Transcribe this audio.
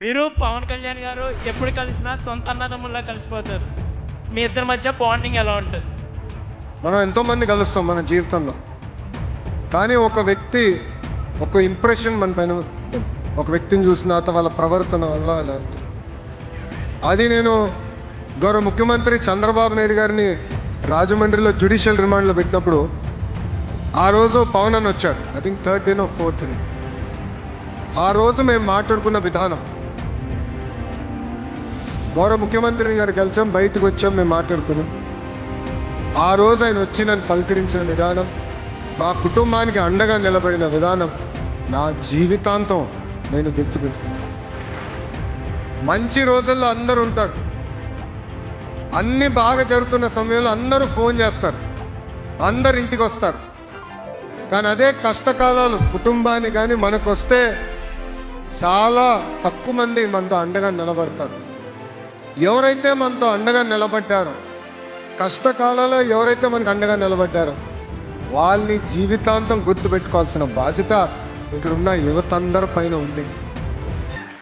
మీరు పవన్ కళ్యాణ్ గారు ఎప్పుడు కలిసినా సొంత అన్నదమ్ముల్లా కలిసిపోతారు. మీ ఇద్దరి మధ్య బాండింగ్ ఎలా ఉంటుంది? మనం ఎంతోమంది కలుస్తాం మన జీవితంలో, కానీ ఒక వ్యక్తి ఒక ఇంప్రెషన్ మన పైన, ఒక వ్యక్తిని చూసిన తర్వాత వాళ్ళ ప్రవర్తన వల్ల అలా. అది నేను గౌరవ ముఖ్యమంత్రి చంద్రబాబు నాయుడు గారిని రాజమండ్రిలో జ్యుడిషియల్ రిమాండ్లో పెట్టినప్పుడు ఆ రోజు పవన్ అని వచ్చాడు. I think 13 or 14. ఆ రోజు మేము మాట్లాడుకున్న విధానం, గౌరవ ముఖ్యమంత్రి గారు కలిసాం, బయటకు వచ్చాం, మేము మాట్లాడుకున్నాం. ఆ రోజు ఆయన వచ్చి నన్ను పలకరించిన విధానం, మా కుటుంబానికి అండగా నిలబడిన విధానం నా జీవితాంతం నేను గుర్తుపెట్టుకున్నాను. మంచి రోజుల్లో అందరూ ఉంటారు, అన్నీ బాగా జరుగుతున్న సమయంలో అందరూ ఫోన్ చేస్తారు, అందరు ఇంటికి వస్తారు. కానీ అదే కష్టకాలాలు కుటుంబానికి కానీ మనకు వస్తే చాలా తక్కువ మంది మనతో అండగా నిలబడతారు. ఎవరైతే మనతో అండగా నిలబడ్డారో, కష్టకాలంలో ఎవరైతే మనకు అండగా నిలబడ్డారో వాళ్ళని జీవితాంతం గుర్తుపెట్టుకోవాల్సిన బాధ్యత ఇక్కడున్న యువత అందరి పైన ఉంది.